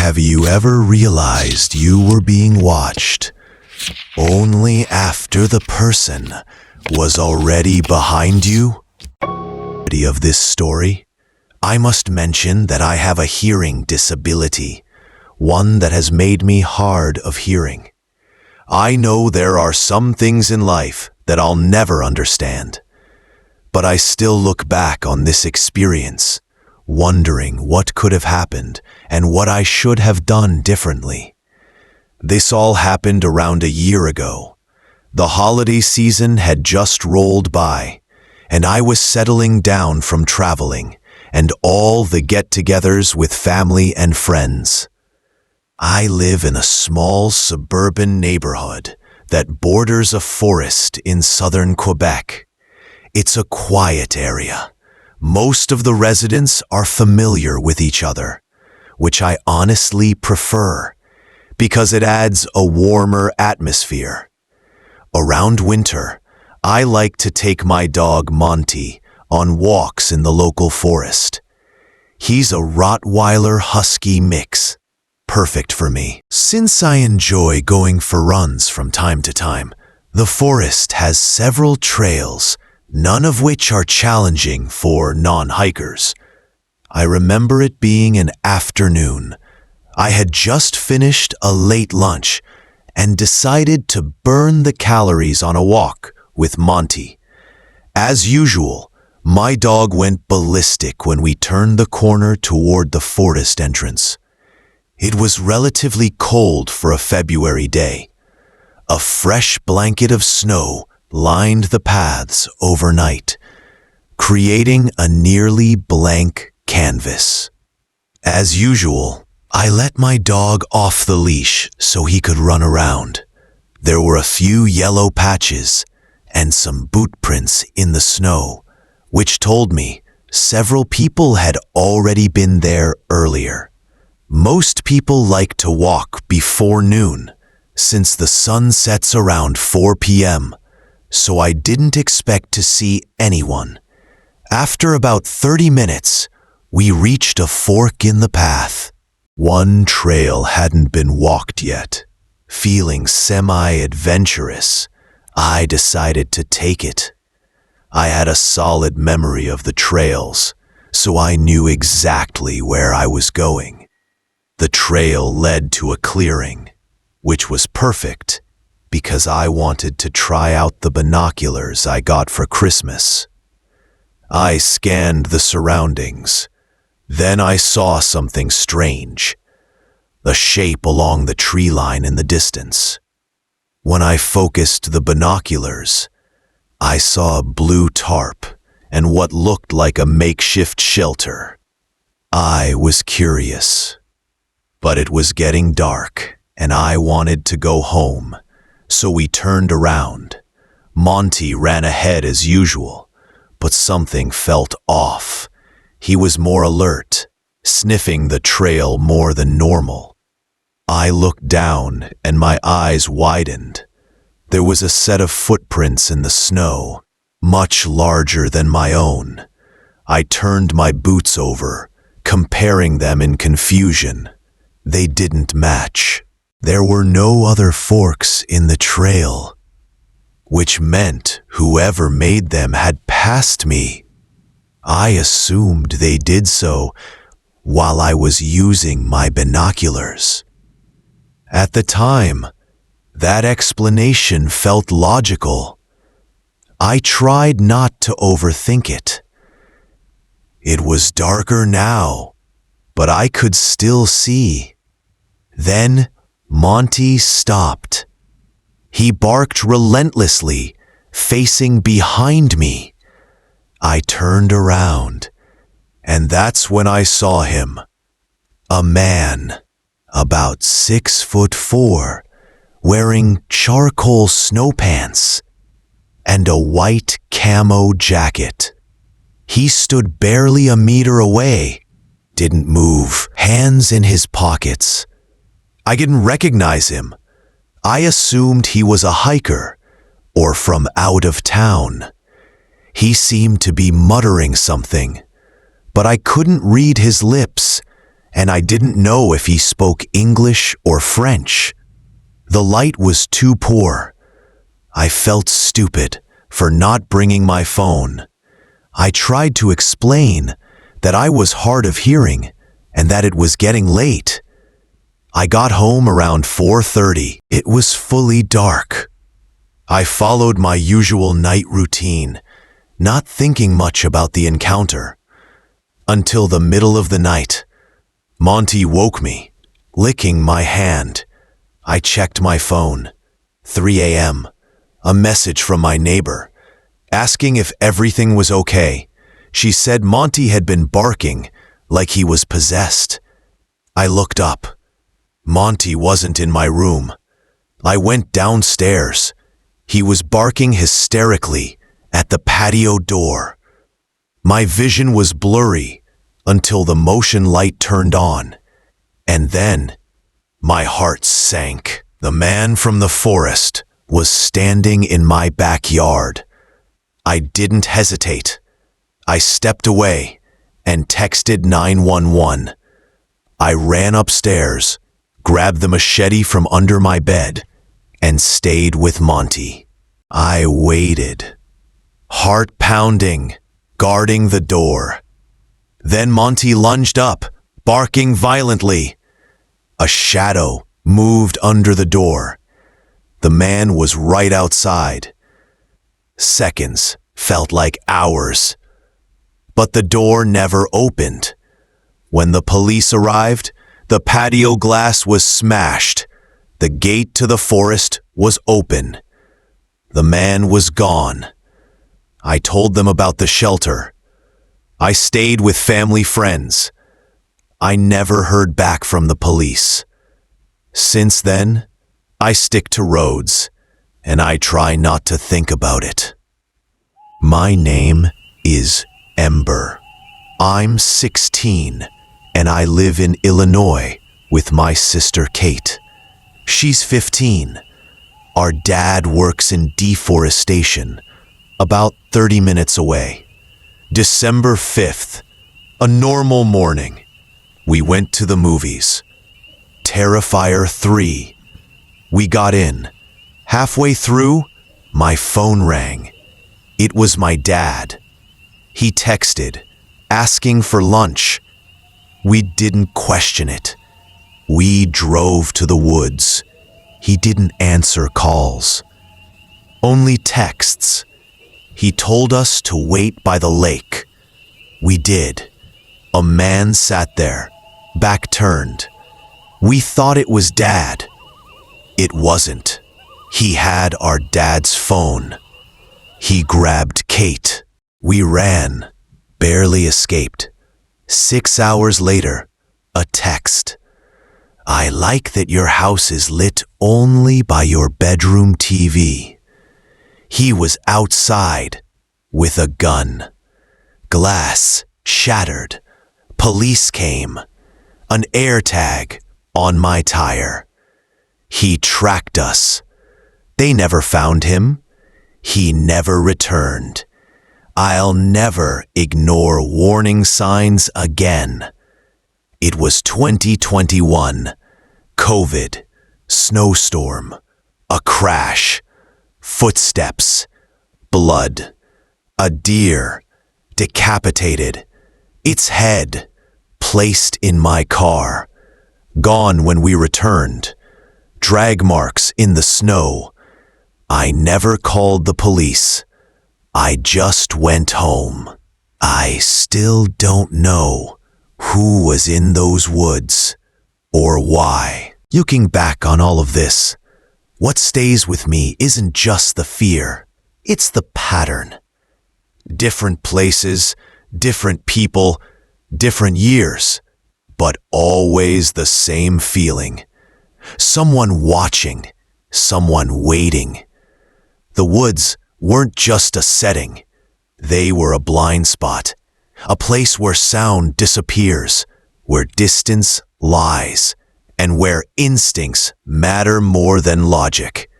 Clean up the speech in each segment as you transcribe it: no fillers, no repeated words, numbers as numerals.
Have you ever realized you were being watched only after the person was already behind you? Of this story, I must mention that I have a hearing disability, one that has made me hard of hearing. I know there are some things in life that I'll never understand, but I still look back on this experience, wondering what could have happened and what I should have done differently. This all happened around a year ago. The holiday season had just rolled by, and I was settling down from traveling and all the get-togethers with family and friends. I live in a small suburban neighborhood that borders a forest in southern Quebec. It's a quiet area. Most of the residents are familiar with each other, which I honestly prefer because it adds a warmer atmosphere. Around winter, I like to take my dog Monty on walks in the local forest. He's a Rottweiler Husky mix, perfect for me. Since I enjoy going for runs from time to time, the forest has several trails, none of which are challenging for non-hikers. I remember it being an afternoon. I had just finished a late lunch and decided to burn the calories on a walk with Monty. As usual, my dog went ballistic when we turned the corner toward the forest entrance. It was relatively cold for a February day. A fresh blanket of snow lined the paths overnight, creating a nearly blank canvas. As usual, I let my dog off the leash so he could run around. There were a few yellow patches and some boot prints in the snow, which told me several people had already been there earlier. Most people like to walk before noon, since the sun sets around 4 p.m., so I didn't expect to see anyone. After about 30 minutes, we reached a fork in the path. One trail hadn't been walked yet. Feeling semi-adventurous, I decided to take it. I had a solid memory of the trails, so I knew exactly where I was going. The trail led to a clearing, which was perfect because I wanted to try out the binoculars I got for Christmas. I scanned the surroundings. Then I saw something strange, the shape along the tree line in the distance. When I focused the binoculars, I saw a blue tarp and what looked like a makeshift shelter. I was curious, but it was getting dark and I wanted to go home, so we turned around. Monty ran ahead as usual, but something felt off. He was more alert, sniffing the trail more than normal. I looked down and my eyes widened. There was a set of footprints in the snow, much larger than my own. I turned my boots over, comparing them in confusion. They didn't match. There were no other forks in the trail, which meant whoever made them had passed me. I assumed they did so while I was using my binoculars. At the time, that explanation felt logical. I tried not to overthink it. It was darker now, but I could still see. Then Monty stopped. He barked relentlessly, facing behind me. I turned around, and that's when I saw him. A man, about 6'4", wearing charcoal snow pants and a white camo jacket. He stood barely a meter away, didn't move, hands in his pockets. I didn't recognize him. I assumed he was a hiker or from out of town. He seemed to be muttering something, but I couldn't read his lips, and I didn't know if he spoke English or French. The light was too poor. I felt stupid for not bringing my phone. I tried to explain that I was hard of hearing and that it was getting late. I got home around 4:30. It was fully dark. I followed my usual night routine, not thinking much about the encounter. Until the middle of the night, Monty woke me, licking my hand. I checked my phone. 3 a.m. A message from my neighbor, asking if everything was okay. She said Monty had been barking like he was possessed. I looked up. Monty wasn't in my room. I went downstairs. He was barking hysterically at the patio door. My vision was blurry until the motion light turned on, and then my heart sank. The man from the forest was standing in my backyard. I didn't hesitate. I stepped away and texted 911. I ran upstairs, grabbed the machete from under my bed, and stayed with Monty. I waited, heart pounding, guarding the door. Then Monty lunged up, barking violently. A shadow moved under the door. The man was right outside. Seconds felt like hours. But the door never opened. When the police arrived, the patio glass was smashed. The gate to the forest was open. The man was gone. I told them about the shelter. I stayed with family friends. I never heard back from the police. Since then, I stick to roads, and I try not to think about it. My name is Ember. I'm 16, and I live in Illinois with my sister Kate. She's 15. Our dad works in deforestation, about 30 minutes away. December 5th, a normal morning. We went to the movies. Terrifier 3. We got in. Halfway through, my phone rang. It was my dad. He texted, asking for lunch. We didn't question it. We drove to the woods. He didn't answer calls. Only texts. He told us to wait by the lake. We did. A man sat there, back turned. We thought it was Dad. It wasn't. He had our dad's phone. He grabbed Kate. We ran, barely escaped. 6 hours later, a text. I like that your house is lit only by your bedroom TV. He was outside with a gun. Glass shattered. Police came. An AirTag on my tire. He tracked us. They never found him. He never returned. I'll never ignore warning signs again. It was 2021. COVID. Snowstorm. A crash. Footsteps. Blood. A deer. Decapitated. Its head. Placed in my car. Gone when we returned. Drag marks in the snow. I never called the police. I just went home. I still don't know who was in those woods or why. Looking back on all of this, what stays with me isn't just the fear, it's the pattern. Different places, different people, different years, but always the same feeling. Someone watching, someone waiting. The woods weren't just a setting. They were a blind spot, a place where sound disappears, where distance lies, and where instincts matter more than logic.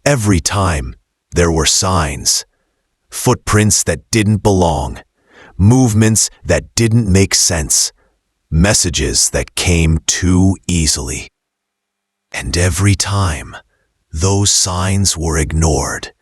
Every time, there were signs. Footprints that didn't belong. Movements that didn't make sense. messages that came too easily. And every time, those signs were ignored,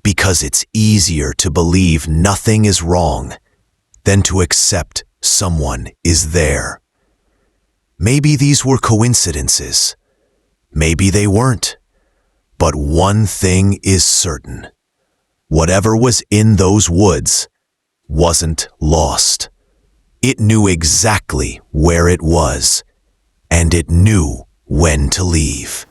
because it's easier to believe nothing is wrong than to accept someone is there. Maybe these were coincidences. Maybe they weren't. But one thing is certain. Whatever was in those woods wasn't lost. It knew exactly where it was, and it knew when to leave.